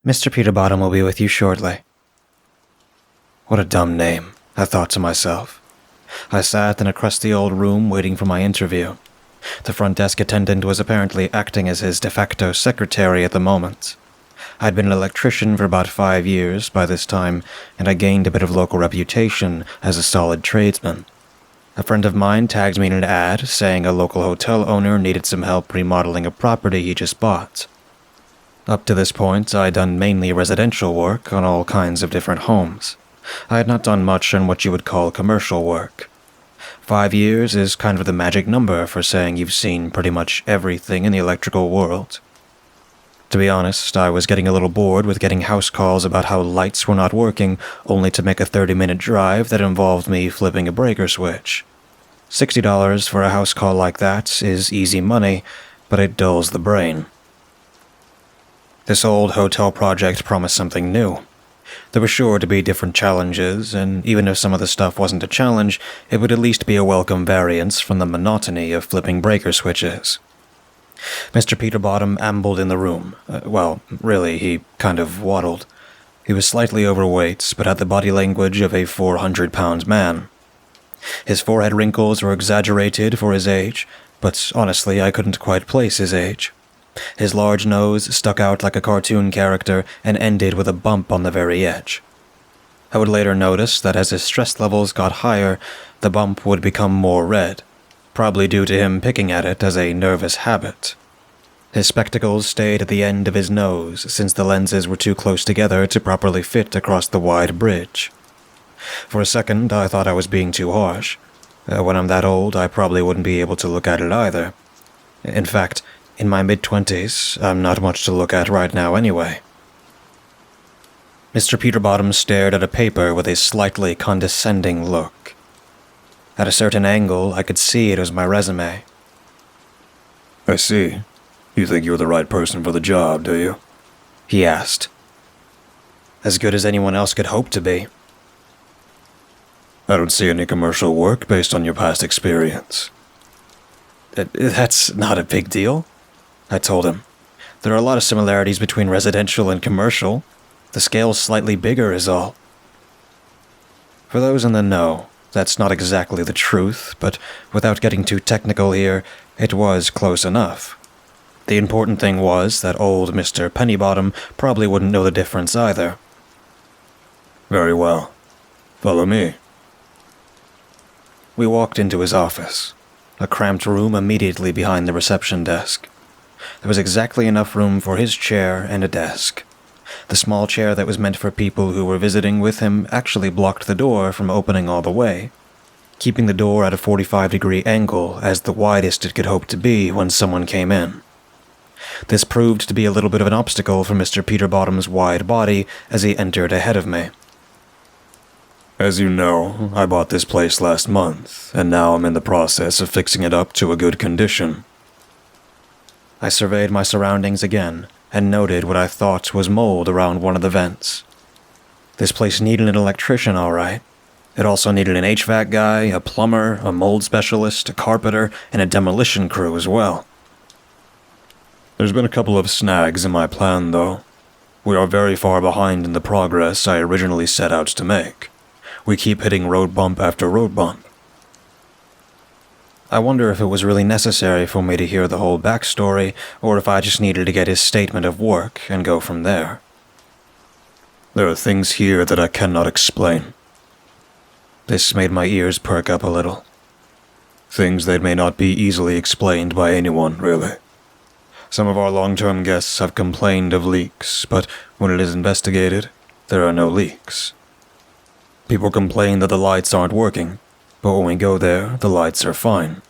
Mr. Peterbottom will be with you shortly. What a dumb name, I thought to myself. I sat in a crusty old room waiting for my interview. The front desk attendant was apparently acting as his de facto secretary at the moment. I'd been an electrician for about 5 years by this time, and I gained a bit of local reputation as a solid tradesman. A friend of mine tagged me in an ad saying a local hotel owner needed some help remodeling a property he just bought. Up to this point, I'd done mainly residential work on all kinds of different homes. I had not done much on what you would call commercial work. 5 years is kind of the magic number for saying you've seen pretty much everything in the electrical world. To be honest, I was getting a little bored with getting house calls about how lights were not working, only to make a 30-minute drive that involved me flipping a breaker switch. $60 for a house call like that is easy money, but it dulls the brain. This old hotel project promised something new. There were sure to be different challenges, and even if some of the stuff wasn't a challenge, it would at least be a welcome variance from the monotony of flipping breaker switches. Mr. Peterbottom ambled in the room. Really, he kind of waddled. He was slightly overweight, but had the body language of a 400-pound man. His forehead wrinkles were exaggerated for his age, but honestly, I couldn't quite place his age. His large nose stuck out like a cartoon character and ended with a bump on the very edge. I would later notice that as his stress levels got higher, the bump would become more red, probably due to him picking at it as a nervous habit. His spectacles stayed at the end of his nose since the lenses were too close together to properly fit across the wide bridge. For a second, I thought I was being too harsh. When I'm that old, I probably wouldn't be able to look at it either. In fact, in my mid-20s, I'm not much to look at right now anyway. Mr. Peterbottom stared at a paper with a slightly condescending look. At a certain angle, I could see it was my resume. I see. You think you're the right person for the job, do you? He asked. As good as anyone else could hope to be. I don't see any commercial work based on your past experience. That's not a big deal, I told him. There are a lot of similarities between residential and commercial. The scale's slightly bigger is all. For those in the know, that's not exactly the truth, but without getting too technical here, it was close enough. The important thing was that old Mr. Pennybottom probably wouldn't know the difference either. Very well. Follow me. We walked into his office, a cramped room immediately behind the reception desk. There was exactly enough room for his chair and a desk. The small chair that was meant for people who were visiting with him actually blocked the door from opening all the way, keeping the door at a 45-degree angle as the widest it could hope to be when someone came in. This proved to be a little bit of an obstacle for Mr. Peterbottom's wide body as he entered ahead of me. As you know, I bought this place last month, and now I'm in the process of fixing it up to a good condition. I surveyed my surroundings again, and noted what I thought was mold around one of the vents. This place needed an electrician, all right. It also needed an HVAC guy, a plumber, a mold specialist, a carpenter, and a demolition crew as well. There's been a couple of snags in my plan, though. We are very far behind in the progress I originally set out to make. We keep hitting road bump after road bump. I wonder if it was really necessary for me to hear the whole backstory, or if I just needed to get his statement of work and go from there. There are things here that I cannot explain. This made my ears perk up a little. Things that may not be easily explained by anyone, really. Some of our long-term guests have complained of leaks, but when it is investigated, there are no leaks. People complain that the lights aren't working, but when we go there, the lights are fine.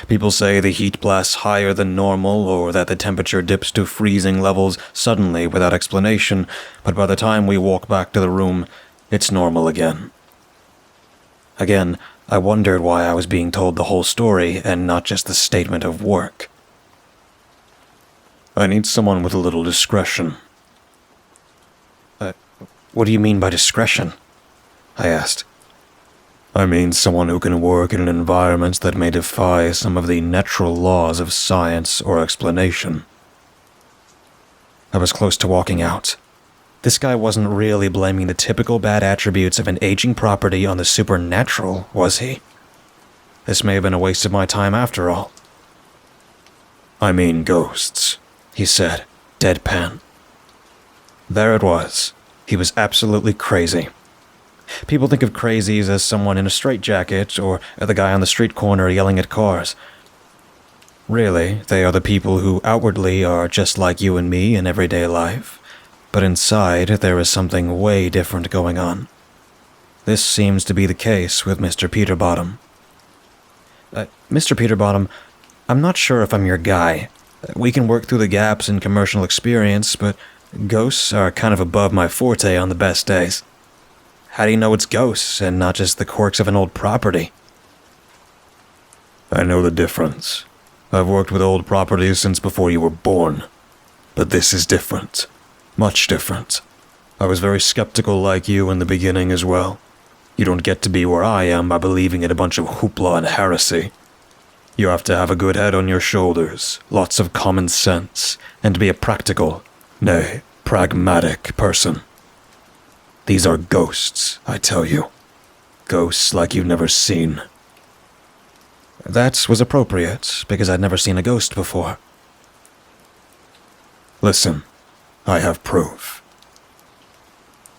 People say the heat blasts higher than normal or that the temperature dips to freezing levels suddenly without explanation, but by the time we walk back to the room, it's normal again. Again, I wondered why I was being told the whole story and not just the statement of work. I need someone with a little discretion. What do you mean by discretion? I asked. I mean someone who can work in an environment that may defy some of the natural laws of science or explanation. I was close to walking out, This guy wasn't really blaming the typical bad attributes of an aging property on the supernatural, was he? This may have been a waste of my time after all. I mean ghosts, he said, deadpan. There it was. He was absolutely crazy. People think of crazies as someone in a straitjacket or the guy on the street corner yelling at cars. Really, they are the people who outwardly are just like you and me in everyday life, but inside there is something way different going on. This seems to be the case with Mr. Peterbottom. Mr. Peterbottom, I'm not sure if I'm your guy. We can work through the gaps in commercial experience, but ghosts are kind of above my forte on the best days. How do you know it's ghosts and not just the quirks of an old property? I know the difference. I've worked with old properties since before you were born. But this is different. Much different. I was very skeptical like you in the beginning as well. You don't get to be where I am by believing in a bunch of hoopla and heresy. You have to have a good head on your shoulders, lots of common sense, and be a practical, nay, pragmatic person. These are ghosts, I tell you. Ghosts like you've never seen. That was appropriate, because I'd never seen a ghost before. Listen, I have proof.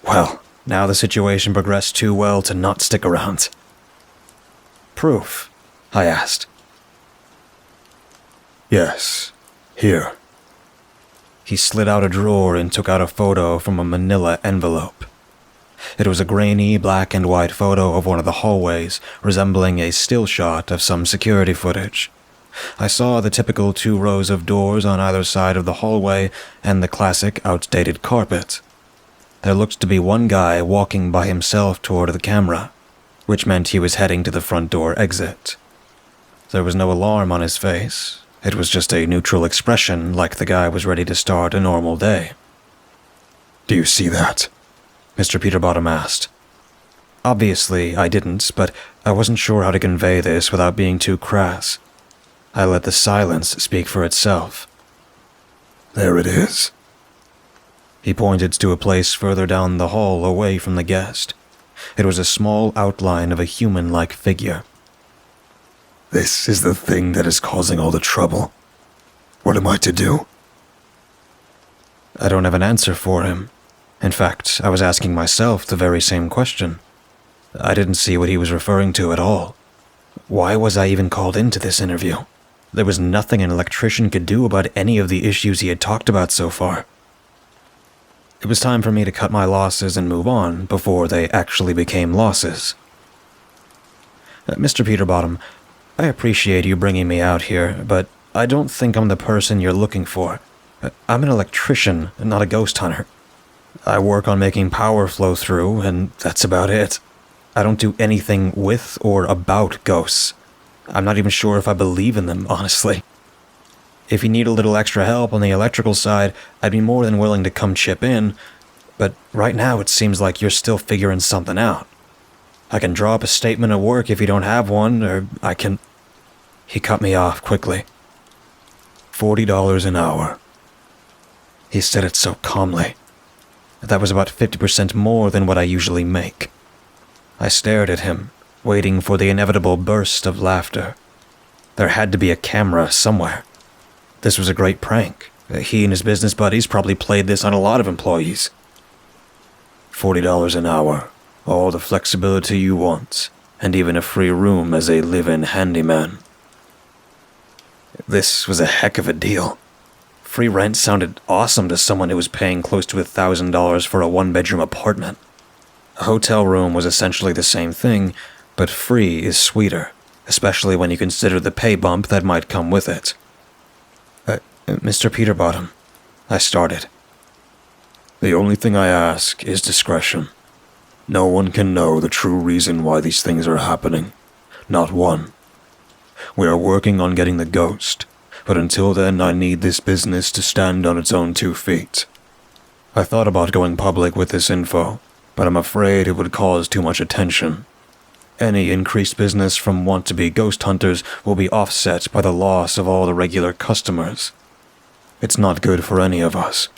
Well, now the situation progressed too well to not stick around. Proof? I asked. Yes, here. He slid out a drawer and took out a photo from a manila envelope. It was a grainy black and white photo of one of the hallways, resembling a still shot of some security footage. I saw the typical 2 rows of doors on either side of the hallway and the classic outdated carpet. There looked to be one guy walking by himself toward the camera, which meant he was heading to the front door exit. There was no alarm on his face. It was just a neutral expression, like the guy was ready to start a normal day. Do you see that? Mr. Peterbottom asked. Obviously, I didn't, but I wasn't sure how to convey this without being too crass. I let the silence speak for itself. There it is. He pointed to a place further down the hall away from the guest. It was a small outline of a human-like figure. This is the thing that is causing all the trouble. What am I to do? I don't have an answer for him. In fact, I was asking myself the very same question. I didn't see what he was referring to at all. Why was I even called into this interview? There was nothing an electrician could do about any of the issues he had talked about so far. It was time for me to cut my losses and move on before they actually became losses. Mr. Peterbottom, I appreciate you bringing me out here, but I don't think I'm the person you're looking for. I'm an electrician, not a ghost hunter. I work on making power flow through, and that's about it. I don't do anything with or about ghosts. I'm not even sure if I believe in them, honestly. If you need a little extra help on the electrical side, I'd be more than willing to come chip in, but right now it seems like you're still figuring something out. I can draw up a statement of work if you don't have one, or I can... He cut me off quickly. $40 an hour. He said it so calmly. That was about 50% more than what I usually make. I stared at him, waiting for the inevitable burst of laughter. There had to be a camera somewhere. This was a great prank. He and his business buddies probably played this on a lot of employees. $40 an hour, all the flexibility you want, and even a free room as a live-in handyman. This was a heck of a deal. Free rent sounded awesome to someone who was paying close to $1,000 for a 1-bedroom apartment. A hotel room was essentially the same thing, but free is sweeter, especially when you consider the pay bump that might come with it. Mr. Peterbottom, I started. The only thing I ask is discretion. No one can know the true reason why these things are happening. Not one. We are working on getting the ghost, but until then I need this business to stand on its own 2 feet. I thought about going public with this info, but I'm afraid it would cause too much attention. Any increased business from want-to-be ghost hunters will be offset by the loss of all the regular customers. It's not good for any of us.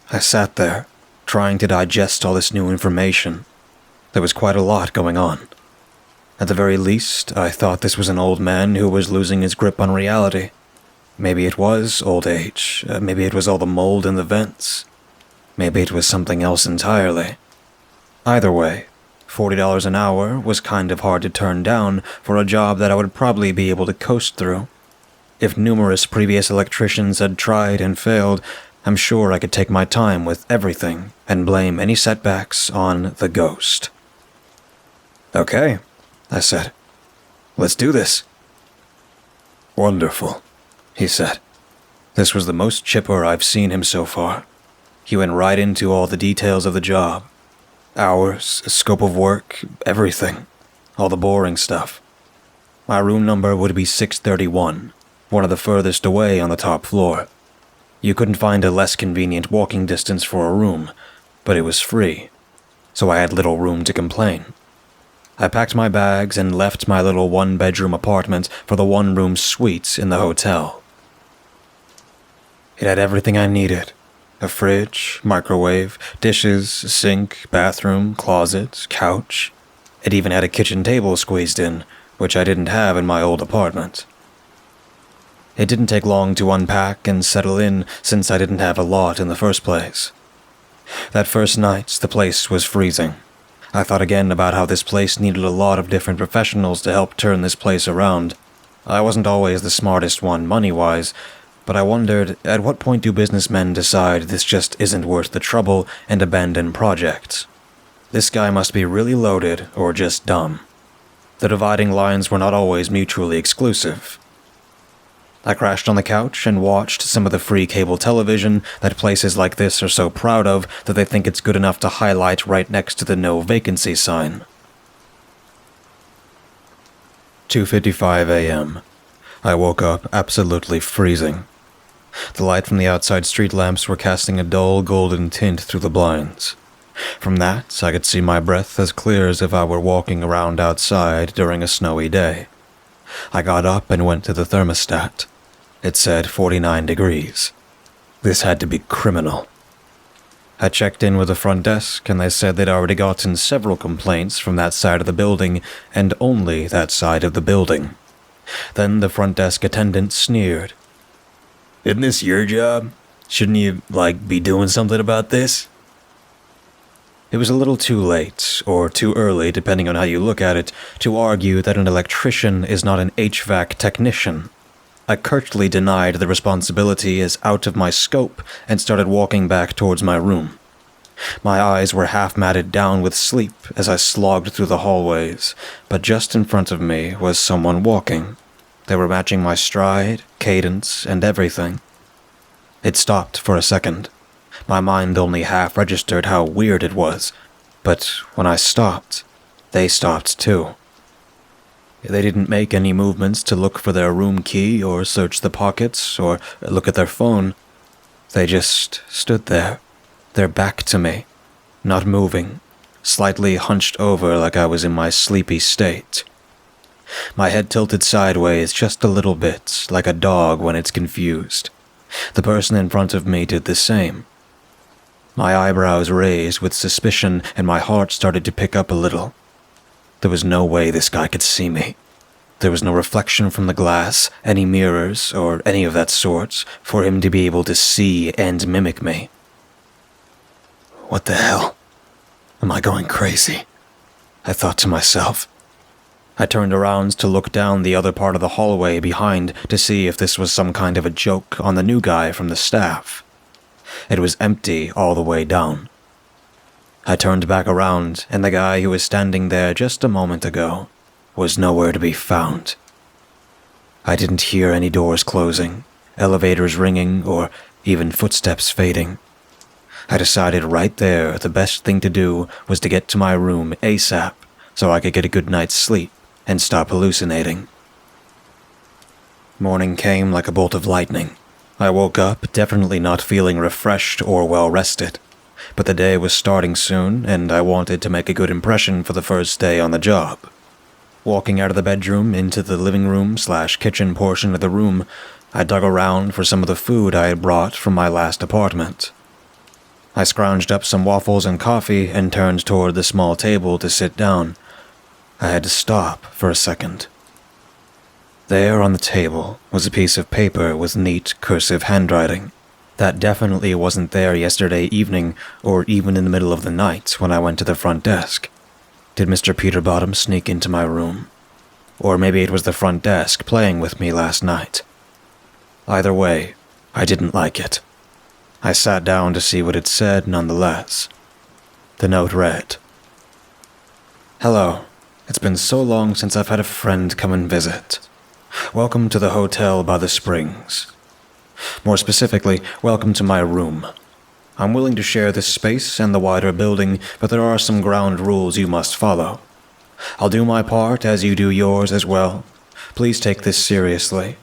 I sat there, trying to digest all this new information. There was quite a lot going on. At the very least, I thought this was an old man who was losing his grip on reality. Maybe it was old age. Maybe it was all the mold in the vents. Maybe it was something else entirely. Either way, $40 an hour was kind of hard to turn down for a job that I would probably be able to coast through. If numerous previous electricians had tried and failed, I'm sure I could take my time with everything and blame any setbacks on the ghost. "Okay," I said. "Let's do this." "Wonderful," he said. This was the most chipper I've seen him so far. He went right into all the details of the job. Hours, scope of work, everything. All the boring stuff. My room number would be 631, one of the furthest away on the top floor. You couldn't find a less convenient walking distance for a room, but it was free, so I had little room to complain. I packed my bags and left my little one-bedroom apartment for the one-room suite in the hotel. It had everything I needed. A fridge, microwave, dishes, sink, bathroom, closet, couch. It even had a kitchen table squeezed in, which I didn't have in my old apartment. It didn't take long to unpack and settle in since I didn't have a lot in the first place. That first night, the place was freezing. I thought again about how this place needed a lot of different professionals to help turn this place around. I wasn't always the smartest one money-wise, but I wondered, at what point do businessmen decide this just isn't worth the trouble and abandon projects? This guy must be really loaded or just dumb. The dividing lines were not always mutually exclusive. I crashed on the couch and watched some of the free cable television that places like this are so proud of that they think it's good enough to highlight right next to the no vacancy sign. 2:55 a.m. I woke up absolutely freezing. The light from the outside street lamps were casting a dull golden tint through the blinds. From that, I could see my breath as clear as if I were walking around outside during a snowy day. I got up and went to the thermostat. It said 49 degrees. This had to be criminal. I checked in with the front desk, and they said they'd already gotten several complaints from that side of the building, and only that side of the building. Then the front desk attendant sneered. "Isn't this your job? Shouldn't you, be doing something about this?" It was a little too late, or too early depending on how you look at it, to argue that an electrician is not an HVAC technician. I curtly denied the responsibility as out of my scope and started walking back towards my room. My eyes were half matted down with sleep as I slogged through the hallways, but just in front of me was someone walking. They were matching my stride, cadence, and everything. It stopped for a second. My mind only half registered how weird it was, but when I stopped, they stopped too. They didn't make any movements to look for their room key or search the pockets or look at their phone. They just stood there, their back to me, not moving, slightly hunched over like I was in my sleepy state. My head tilted sideways just a little bit, like a dog when it's confused. The person in front of me did the same. My eyebrows raised with suspicion and my heart started to pick up a little. There was no way this guy could see me. There was no reflection from the glass, any mirrors, or any of that sort, for him to be able to see and mimic me. What the hell? Am I going crazy? I thought to myself. I turned around to look down the other part of the hallway behind to see if this was some kind of a joke on the new guy from the staff. It was empty all the way down. I turned back around, and the guy who was standing there just a moment ago was nowhere to be found. I didn't hear any doors closing, elevators ringing, or even footsteps fading. I decided right there the best thing to do was to get to my room ASAP so I could get a good night's sleep and stop hallucinating. Morning came like a bolt of lightning. I woke up definitely not feeling refreshed or well-rested. But the day was starting soon, and I wanted to make a good impression for the first day on the job. Walking out of the bedroom into the living room/kitchen portion of the room, I dug around for some of the food I had brought from my last apartment. I scrounged up some waffles and coffee and turned toward the small table to sit down. I had to stop for a second. There on the table was a piece of paper with neat, cursive handwriting. That definitely wasn't there yesterday evening or even in the middle of the night when I went to the front desk. Did Mr. Peterbottom sneak into my room? Or maybe it was the front desk playing with me last night. Either way, I didn't like it. I sat down to see what it said nonetheless. The note read, "Hello. It's been so long since I've had a friend come and visit. Welcome to the hotel by the springs. More specifically, welcome to my room. I'm willing to share this space and the wider building, but there are some ground rules you must follow. I'll do my part as you do yours as well. Please take this seriously.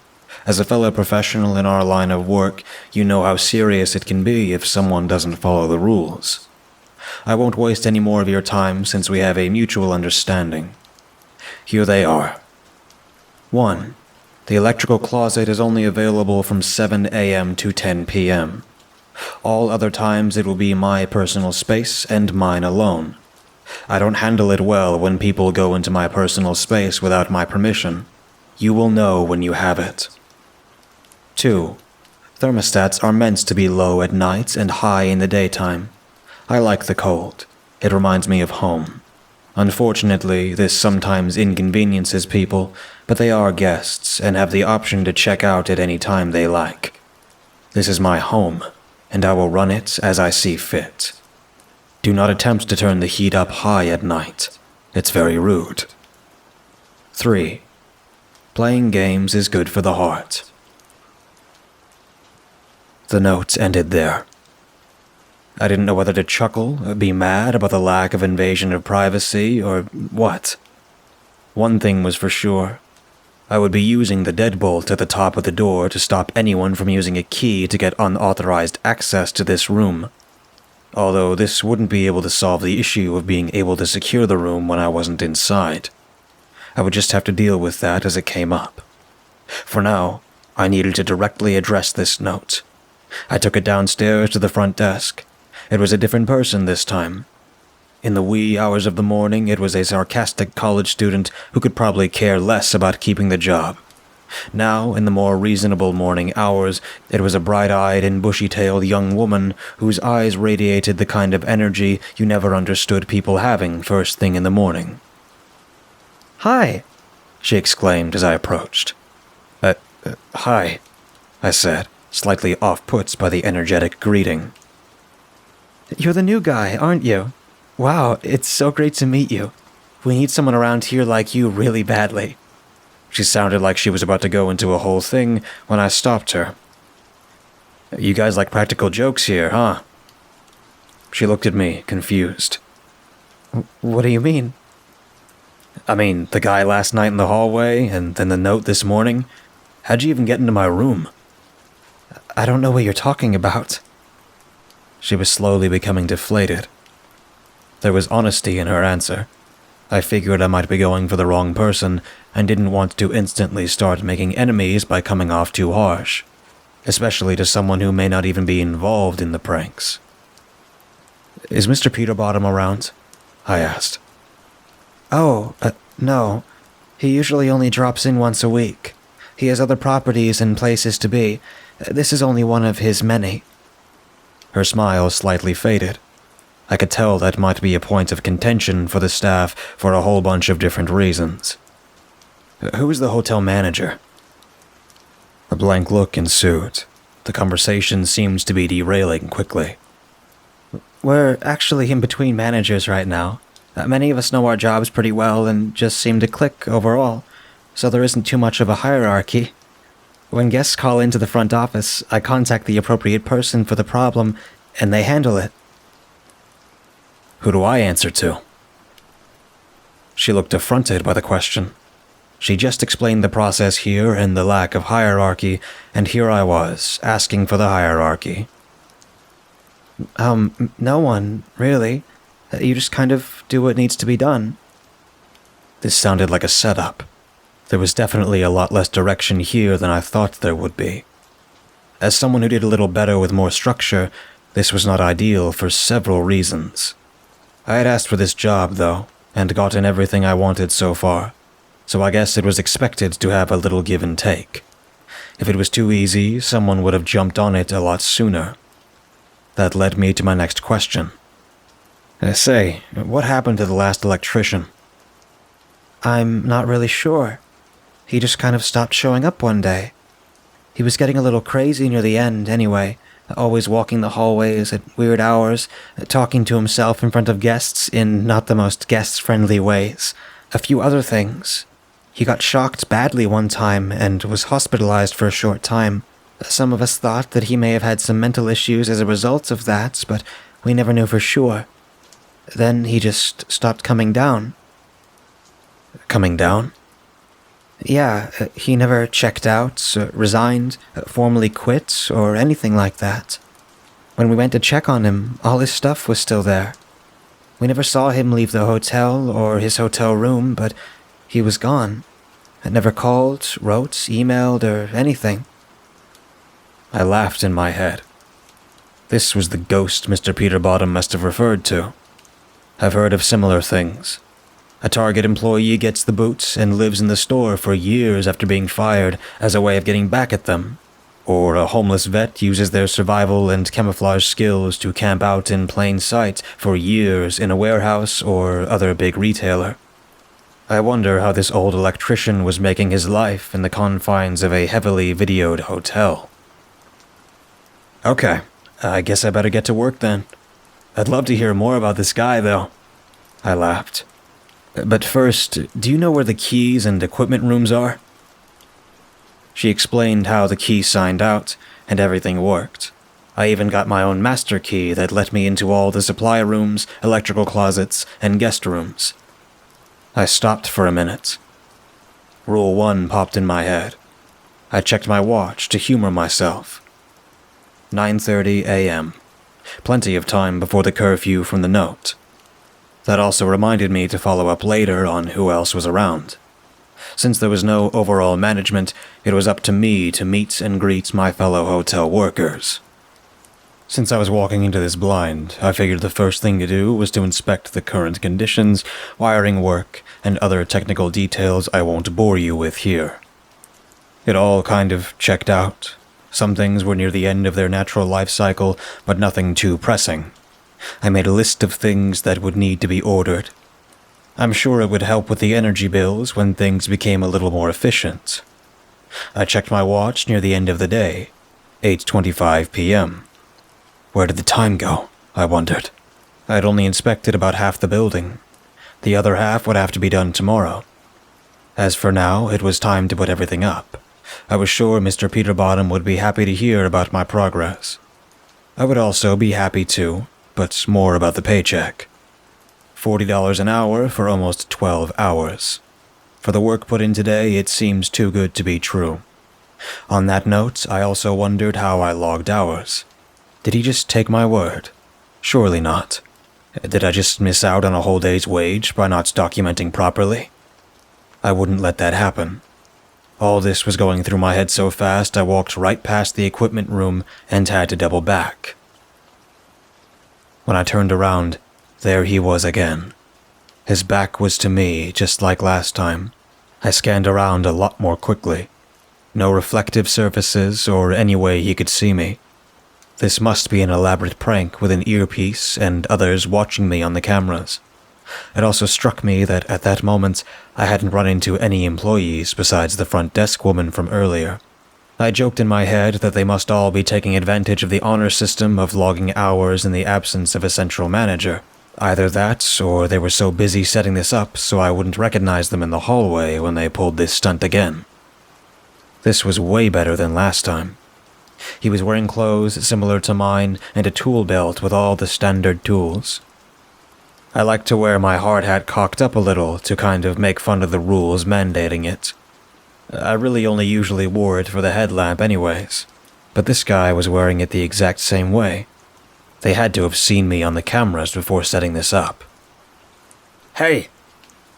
As a fellow professional in our line of work, you know how serious it can be if someone doesn't follow the rules. I won't waste any more of your time since we have a mutual understanding. Here they are. 1. The electrical closet is only available from 7 a.m. to 10 p.m. All other times it will be my personal space and mine alone. I don't handle it well when people go into my personal space without my permission. You will know when you have it. 2. Thermostats are meant to be low at night and high in the daytime. I like the cold. It reminds me of home. Unfortunately, this sometimes inconveniences people, but they are guests and have the option to check out at any time they like. This is my home, and I will run it as I see fit. Do not attempt to turn the heat up high at night. It's very rude. 3. Playing games is good for the heart." The note ended there. I didn't know whether to chuckle, be mad about the lack of invasion of privacy, or what. One thing was for sure. I would be using the deadbolt at the top of the door to stop anyone from using a key to get unauthorized access to this room. Although this wouldn't be able to solve the issue of being able to secure the room when I wasn't inside. I would just have to deal with that as it came up. For now, I needed to directly address this note. I took it downstairs to the front desk. It was a different person this time. In the wee hours of the morning, it was a sarcastic college student who could probably care less about keeping the job. Now, in the more reasonable morning hours, it was a bright-eyed and bushy-tailed young woman whose eyes radiated the kind of energy you never understood people having first thing in the morning. "Hi," she exclaimed as I approached. Hi," I said, slightly off-put by the energetic greeting. "You're the new guy, aren't you? Wow, it's so great to meet you. We need someone around here like you really badly." She sounded like she was about to go into a whole thing when I stopped her. "You guys like practical jokes here, huh?" She looked at me, confused. "What do you mean?" "I mean, the guy last night in the hallway, and then the note this morning. How'd you even get into my room?" "I don't know what you're talking about." She was slowly becoming deflated. There was honesty in her answer. I figured I might be going for the wrong person and didn't want to instantly start making enemies by coming off too harsh, especially to someone who may not even be involved in the pranks. "Is Mr. Peterbottom around?" I asked. "Oh, no. He usually only drops in once a week. He has other properties and places to be. This is only one of his many." Her smile slightly faded. I could tell that might be a point of contention for the staff for a whole bunch of different reasons. "Who is the hotel manager?" A blank look ensued. The conversation seemed to be derailing quickly. "We're actually in between managers right now. Many of us know our jobs pretty well and just seem to click overall, so there isn't too much of a hierarchy. When guests call into the front office, I contact the appropriate person for the problem, and they handle it." "Who do I answer to?" She looked affronted by the question. She just explained the process here and the lack of hierarchy, and here I was, asking for the hierarchy. No one, really. You just kind of do what needs to be done." This sounded like a setup. There was definitely a lot less direction here than I thought there would be. As someone who did a little better with more structure, This was not ideal for several reasons. I had asked for this job, though, and gotten everything I wanted so far, so I guess it was expected to have a little give and take. If it was too easy, someone would have jumped on it a lot sooner. That led me to my next question. Say, what happened to the last electrician? I'm not really sure. He just kind of stopped showing up one day. He was getting a little crazy near the end, anyway, always walking the hallways at weird hours, talking to himself in front of guests in not the most guest-friendly ways. A few other things. He got shocked badly one time and was hospitalized for a short time. Some of us thought that he may have had some mental issues as a result of that, but we never knew for sure. Then he just stopped coming down. Coming down? Yeah, he never checked out, resigned, formally quit, or anything like that. When we went to check on him, all his stuff was still there. We never saw him leave the hotel or his hotel room, but he was gone. Never called, wrote, emailed, or anything. I laughed in my head. This was the ghost Mr. Peterbottom must have referred to. I've heard of similar things. A Target employee gets the boots and lives in the store for years after being fired as a way of getting back at them. Or a homeless vet uses their survival and camouflage skills to camp out in plain sight for years in a warehouse or other big retailer. I wonder how this old electrician was making his life in the confines of a heavily videoed hotel. Okay, I guess I better get to work then. I'd love to hear more about this guy, though. I laughed. But first, do you know where the keys and equipment rooms are? She explained how the key signed out, and everything worked. I even got my own master key that let me into all the supply rooms, electrical closets, and guest rooms. I stopped for a minute. Rule 1 popped in my head. I checked my watch to humor myself. 9:30 a.m. Plenty of time before the curfew from the note. That also reminded me to follow up later on who else was around. Since there was no overall management, it was up to me to meet and greet my fellow hotel workers. Since I was walking into this blind, I figured the first thing to do was to inspect the current conditions, wiring work, and other technical details I won't bore you with here. It all kind of checked out. Some things were near the end of their natural life cycle, but nothing too pressing. I made a list of things that would need to be ordered. I'm sure it would help with the energy bills when things became a little more efficient. I checked my watch near the end of the day, 8:25 p.m. Where did the time go? I wondered. I'd only inspected about half the building. The other half would have to be done tomorrow. As for now, it was time to put everything up. I was sure Mr. Peterbottom would be happy to hear about my progress. I would also be happy too, but more about the paycheck. $40 an hour for almost 12 hours. For the work put in today, it seems too good to be true. On that note, I also wondered how I logged hours. Did he just take my word? Surely not. Did I just miss out on a whole day's wage by not documenting properly? I wouldn't let that happen. All this was going through my head so fast I walked right past the equipment room and had to double back. When I turned around, there he was again. His back was to me, just like last time. I scanned around a lot more quickly. No reflective surfaces or any way he could see me. This must be an elaborate prank with an earpiece and others watching me on the cameras. It also struck me that at that moment, I hadn't run into any employees besides the front desk woman from earlier. I joked in my head that they must all be taking advantage of the honor system of logging hours in the absence of a central manager. Either that, or they were so busy setting this up so I wouldn't recognize them in the hallway when they pulled this stunt again. This was way better than last time. He was wearing clothes similar to mine and a tool belt with all the standard tools. I like to wear my hard hat cocked up a little to kind of make fun of the rules mandating it. I really only usually wore it for the headlamp anyways, but this guy was wearing it the exact same way. They had to have seen me on the cameras before setting this up. "Hey!"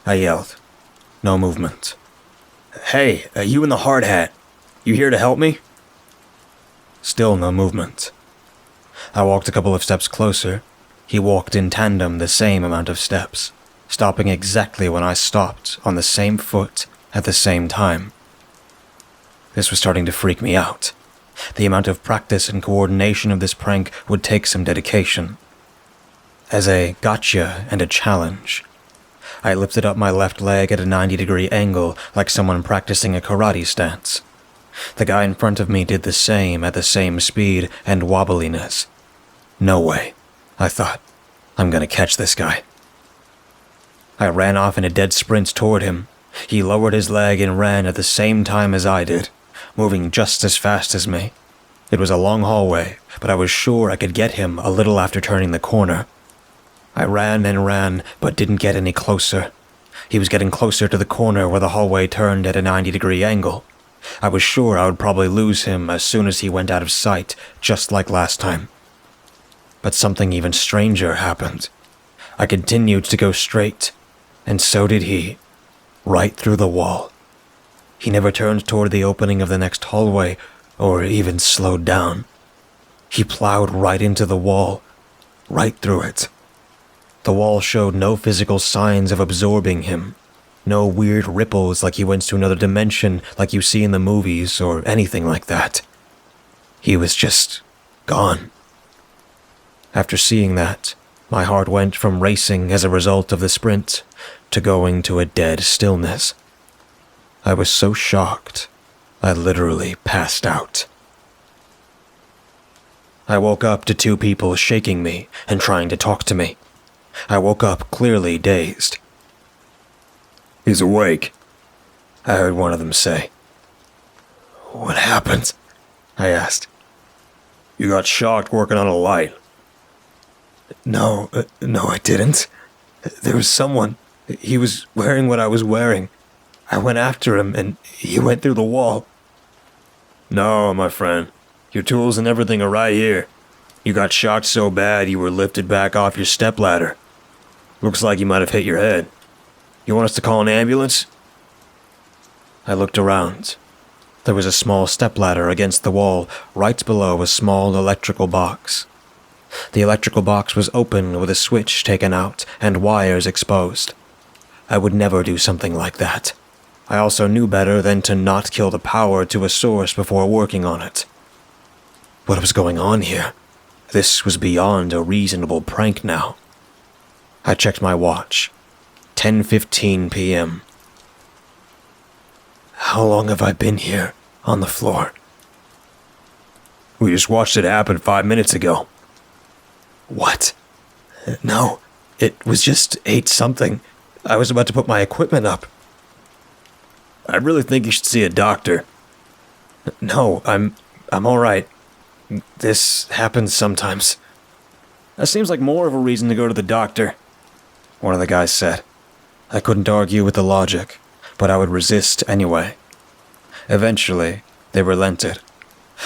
I yelled. No movement. "Hey, you in the hard hat. You here to help me?" Still no movement. I walked a couple of steps closer. He walked in tandem the same amount of steps, stopping exactly when I stopped on the same foot at the same time. This was starting to freak me out. The amount of practice and coordination of this prank would take some dedication. As a gotcha and a challenge, I lifted up my left leg at a 90-degree angle like someone practicing a karate stance. The guy in front of me did the same at the same speed and wobbliness. No way, I thought. I'm gonna catch this guy. I ran off in a dead sprint toward him. He lowered his leg and ran at the same time as I did, moving just as fast as me. It was a long hallway, but I was sure I could get him a little after turning the corner. I ran and ran, but didn't get any closer. He was getting closer to the corner where the hallway turned at a 90-degree angle. I was sure I would probably lose him as soon as he went out of sight, just like last time. But something even stranger happened. I continued to go straight, and so did he, right through the wall. He never turned toward the opening of the next hallway, or even slowed down. He plowed right into the wall, right through it. The wall showed no physical signs of absorbing him, no weird ripples like he went to another dimension like you see in the movies or anything like that. He was just gone. After seeing that, my heart went from racing as a result of the sprint to going to a dead stillness. I was so shocked, I literally passed out. I woke up to two people shaking me and trying to talk to me. I woke up clearly dazed. He's awake, I heard one of them say. What happened? I asked. You got shocked working on a light. No, I didn't. There was someone. He was wearing what I was wearing. I went after him, and he went through the wall. No, my friend. Your tools and everything are right here. You got shocked so bad you were lifted back off your stepladder. Looks like you might have hit your head. You want us to call an ambulance? I looked around. There was a small stepladder against the wall, right below a small electrical box. The electrical box was open with a switch taken out and wires exposed. I would never do something like that. I also knew better than to not kill the power to a source before working on it. What was going on here? This was beyond a reasonable prank now. I checked my watch. 10:15 p.m. How long have I been here, on the floor? We just watched it happen 5 minutes ago. What? No, it was just 8-something. I was about to put my equipment up. I really think you should see a doctor. No, I'm all right. This happens sometimes. That seems like more of a reason to go to the doctor, one of the guys said. I couldn't argue with the logic, but I would resist anyway. Eventually, they relented.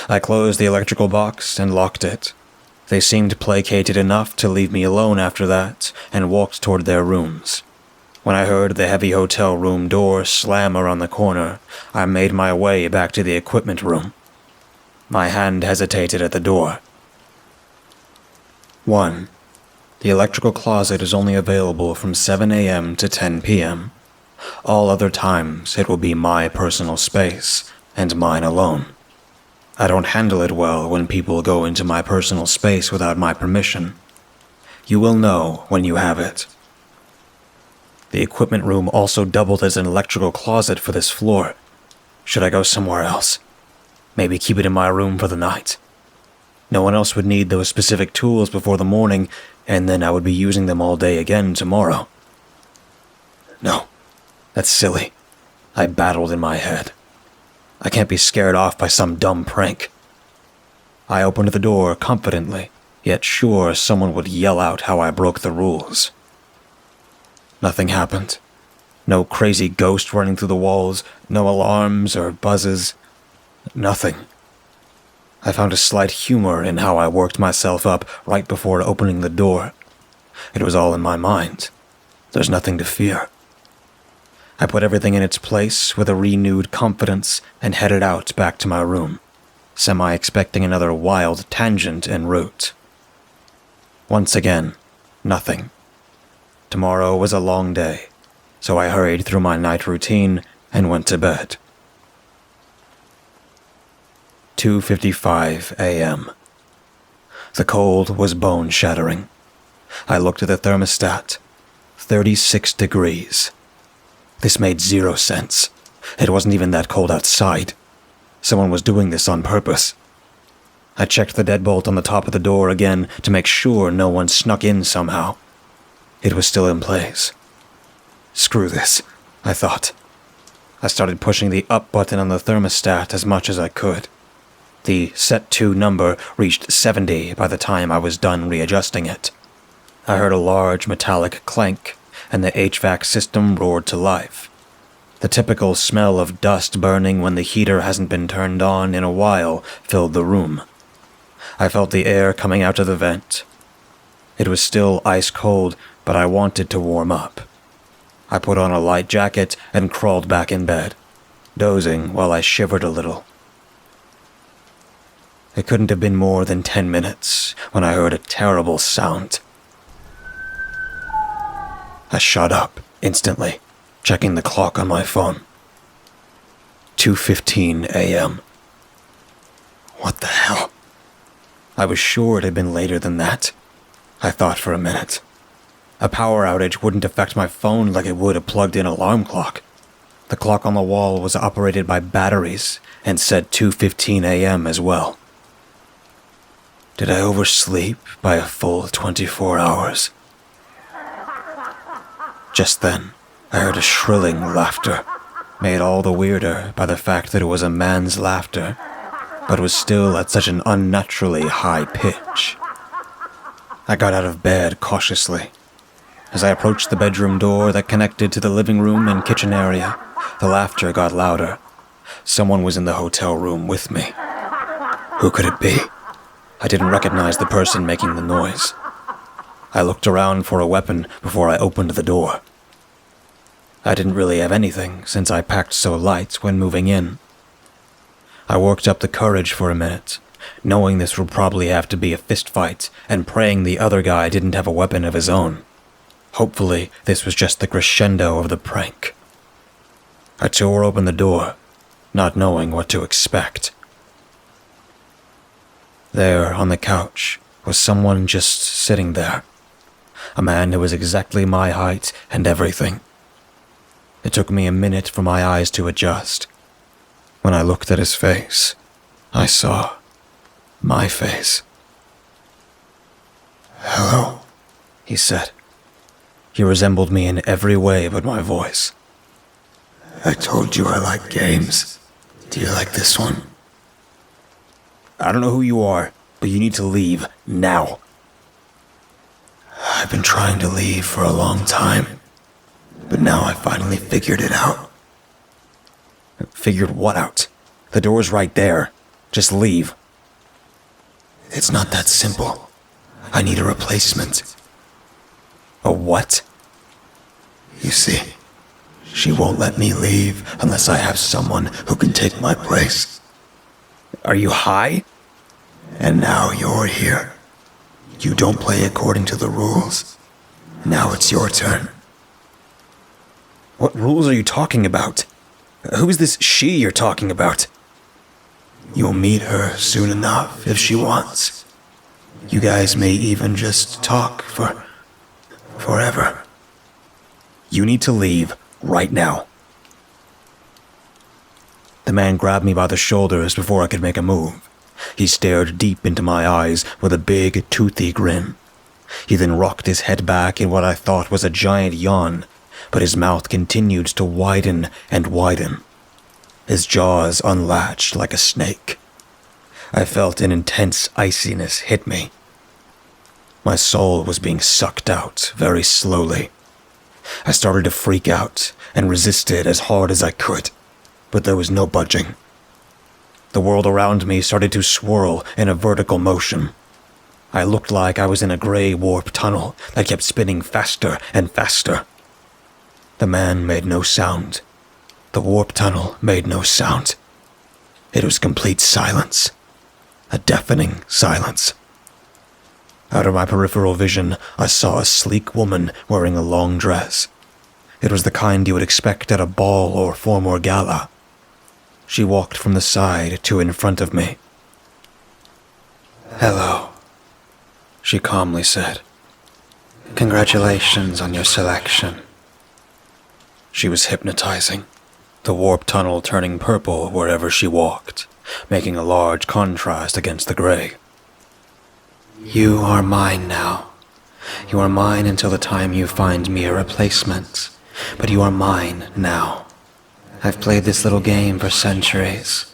I closed the electrical box and locked it. They seemed placated enough to leave me alone after that and walked toward their rooms. When I heard the heavy hotel room door slam around the corner, I made my way back to the equipment room. My hand hesitated at the door. 1. The electrical closet is only available from 7 a.m. to 10 p.m. All other times, it will be my personal space, and mine alone. I don't handle it well when people go into my personal space without my permission. You will know when you have it. The equipment room also doubled as an electrical closet for this floor. Should I go somewhere else? Maybe keep it in my room for the night. No one else would need those specific tools before the morning, and then I would be using them all day again tomorrow. No, that's silly. I battled in my head. I can't be scared off by some dumb prank. I opened the door confidently, yet sure someone would yell out how I broke the rules. Nothing happened. No crazy ghost running through the walls, no alarms or buzzes. Nothing. I found a slight humor in how I worked myself up right before opening the door. It was all in my mind. There's nothing to fear. I put everything in its place with a renewed confidence and headed out back to my room, semi-expecting another wild tangent en route. Once again, nothing. Tomorrow was a long day, so I hurried through my night routine and went to bed. 2:55 a.m. The cold was bone-shattering. I looked at the thermostat. 36 degrees. This made zero sense. It wasn't even that cold outside. Someone was doing this on purpose. I checked the deadbolt on the top of the door again to make sure no one snuck in somehow. It was still in place. Screw this, I thought. I started pushing the up button on the thermostat as much as I could. The set to number reached 70 by the time I was done readjusting it. I heard a large metallic clank, and the HVAC system roared to life. The typical smell of dust burning when the heater hasn't been turned on in a while filled the room. I felt the air coming out of the vent. It was still ice cold, but I wanted to warm up. I put on a light jacket and crawled back in bed, dozing while I shivered a little. It couldn't have been more than 10 minutes when I heard a terrible sound. I shot up instantly, checking the clock on my phone. 2:15 a.m. What the hell? I was sure it had been later than that. I thought for a minute. A power outage wouldn't affect my phone like it would a plugged-in alarm clock. The clock on the wall was operated by batteries and said 2:15 a.m. as well. Did I oversleep by a full 24 hours? Just then, I heard a shrilling laughter, made all the weirder by the fact that it was a man's laughter, but was still at such an unnaturally high pitch. I got out of bed cautiously. As I approached the bedroom door that connected to the living room and kitchen area, the laughter got louder. Someone was in the hotel room with me. Who could it be? I didn't recognize the person making the noise. I looked around for a weapon before I opened the door. I didn't really have anything since I packed so light when moving in. I worked up the courage for a minute, knowing this would probably have to be a fistfight and praying the other guy didn't have a weapon of his own. Hopefully, this was just the crescendo of the prank. I tore open the door, not knowing what to expect. There, on the couch, was someone just sitting there. A man who was exactly my height and everything. It took me a minute for my eyes to adjust. When I looked at his face, I saw my face. "Hello," he said. He resembled me in every way but my voice. "I told you I like games. Do you like this one?" "I don't know who you are, but you need to leave now." "I've been trying to leave for a long time, but now I finally figured it out." "Figured what out? The door's right there. Just leave." "It's not that simple. I need a replacement." "A what?" "You see, she won't let me leave unless I have someone who can take my place." "Are you high?" "And now you're here. You don't play according to the rules. Now it's your turn." "What rules are you talking about? Who is this she you're talking about?" "You'll meet her soon enough if she wants. You guys may even just talk for forever." "You need to leave right now." The man grabbed me by the shoulders before I could make a move. He stared deep into my eyes with a big, toothy grin. He then rocked his head back in what I thought was a giant yawn, but his mouth continued to widen and widen. His jaws unlatched like a snake. I felt an intense iciness hit me. My soul was being sucked out very slowly. I started to freak out and resisted as hard as I could, but there was no budging. The world around me started to swirl in a vertical motion. I looked like I was in a gray warp tunnel that kept spinning faster and faster. The man made no sound. The warp tunnel made no sound. It was complete silence. A deafening silence. Out of my peripheral vision, I saw a sleek woman wearing a long dress. It was the kind you would expect at a ball or formal gala. She walked from the side to in front of me. "Hello," she calmly said. "Congratulations on your selection." She was hypnotizing, the warp tunnel turning purple wherever she walked, making a large contrast against the gray. "You are mine now. You are mine until the time you find me a replacement, but you are mine now. I've played this little game for centuries.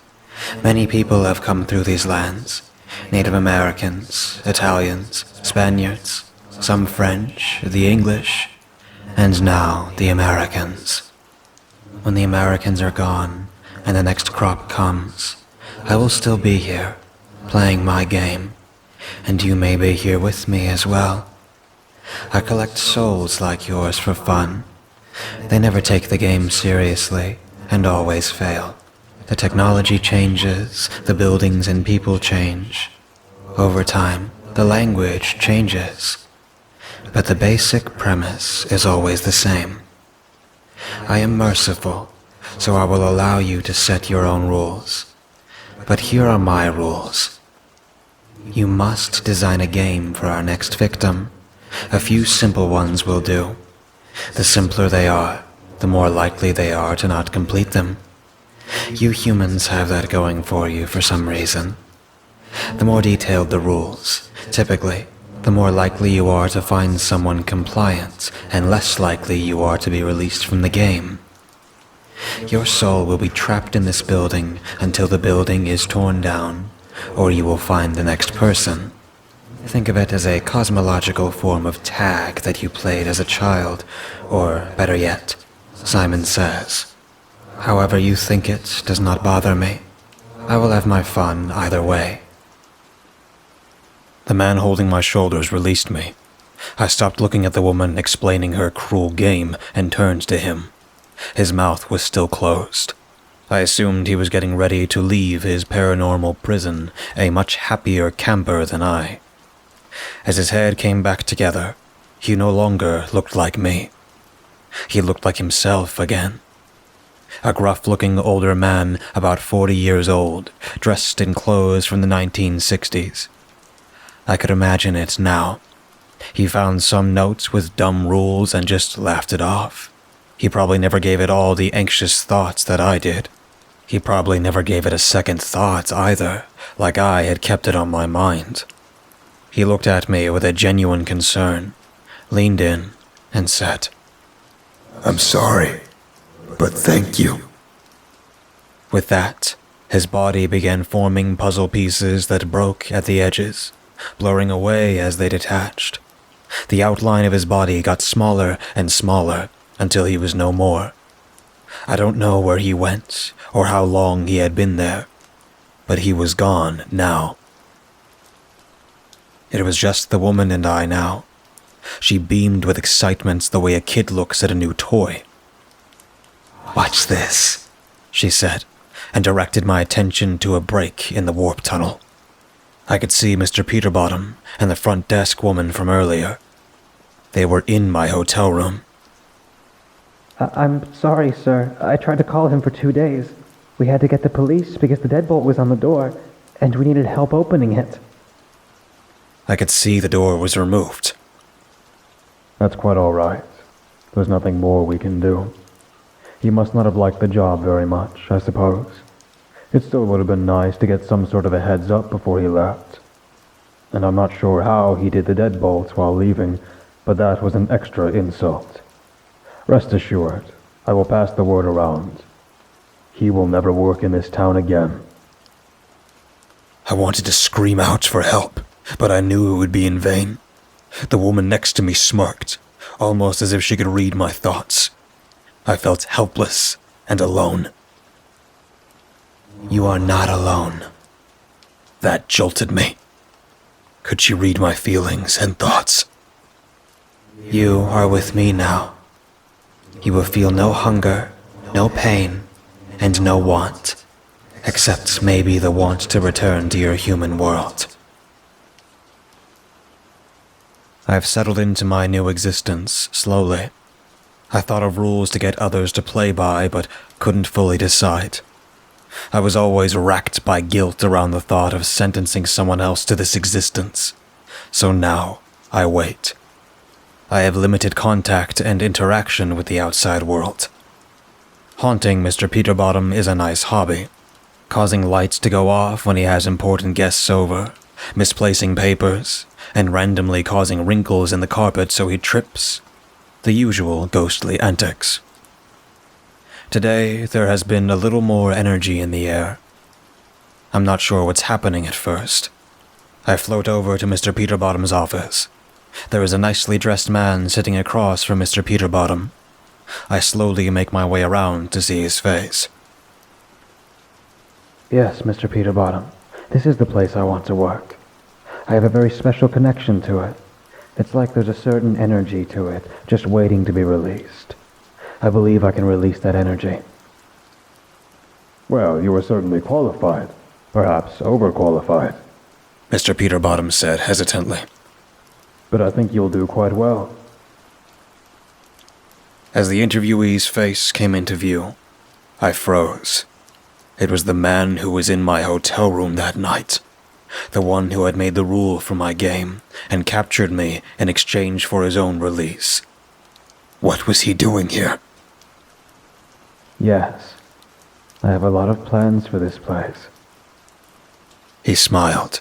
Many people have come through these lands. Native Americans, Italians, Spaniards, some French, the English, and now the Americans. When the Americans are gone and the next crop comes, I will still be here, playing my game, and you may be here with me as well. I collect souls like yours for fun. They never take the game seriously and always fail. The technology changes, the buildings and people change. Over time, the language changes. But the basic premise is always the same. I am merciful, so I will allow you to set your own rules. But here are my rules. You must design a game for our next victim. A few simple ones will do. The simpler they are, the more likely they are to not complete them. You humans have that going for you for some reason. The more detailed the rules, typically, the more likely you are to find someone compliant and less likely you are to be released from the game. Your soul will be trapped in this building until the building is torn down, or you will find the next person. Think of it as a cosmological form of tag that you played as a child, or better yet, Simon Says. However you think it does not bother me. I will have my fun either way. The man holding my shoulders released me. I stopped looking at the woman explaining her cruel game and turned to him. His mouth was still closed. I assumed he was getting ready to leave his paranormal prison, a much happier camper than I. As his head came back together, he no longer looked like me. He looked like himself again. A gruff-looking older man, about 40 years old, dressed in clothes from the 1960s. I could imagine it now. He found some notes with dumb rules and just laughed it off. He probably never gave it all the anxious thoughts that I did. He probably never gave it a second thought either, like I had kept it on my mind. He looked at me with a genuine concern, leaned in, and said, "I'm sorry, but thank you." With that, his body began forming puzzle pieces that broke at the edges, blurring away as they detached. The outline of his body got smaller and smaller until he was no more. I don't know where he went or how long he had been there, but he was gone now. It was just the woman and I now. She beamed with excitement the way a kid looks at a new toy. "Watch this," she said, and directed my attention to a break in the warp tunnel. I could see Mr. Peterbottom and the front desk woman from earlier. They were in my hotel room. I'm sorry, sir. I tried to call him for 2 days. We had to get the police because the deadbolt was on the door, and we needed help opening it. I could see the door was removed. That's quite all right. There's nothing more we can do. He must not have liked the job very much, I suppose. It still would have been nice to get some sort of a heads up before he left. And I'm not sure how he did the deadbolts while leaving, but that was an extra insult. Rest assured, I will pass the word around. He will never work in this town again. I wanted to scream out for help, but I knew it would be in vain. The woman next to me smirked, almost as if she could read my thoughts. I felt helpless and alone. "You are not alone." That jolted me. Could she read my feelings and thoughts? "You are with me now. You will feel no hunger, no pain, and no want, except maybe the want to return to your human world." I've settled into my new existence slowly. I thought of rules to get others to play by, but couldn't fully decide. I was always racked by guilt around the thought of sentencing someone else to this existence. So now, I wait. I have limited contact and interaction with the outside world. Haunting Mr. Peterbottom is a nice hobby. Causing lights to go off when he has important guests over, misplacing papers, and randomly causing wrinkles in the carpet so he trips. The usual ghostly antics. Today, there has been a little more energy in the air. I'm not sure what's happening at first. I float over to Mr. Peterbottom's office. There is a nicely dressed man sitting across from Mr. Peterbottom. I slowly make my way around to see his face. Yes, Mr. Peterbottom. This is the place I want to work. I have a very special connection to it. It's like there's a certain energy to it, just waiting to be released. I believe I can release that energy. Well, you are certainly qualified. Perhaps overqualified. Mr. Peterbottom said hesitantly. But I think you'll do quite well. As the interviewee's face came into view, I froze. It was the man who was in my hotel room that night. The one who had made the rule for my game and captured me in exchange for his own release. What was he doing here? Yes. I have a lot of plans for this place. He smiled.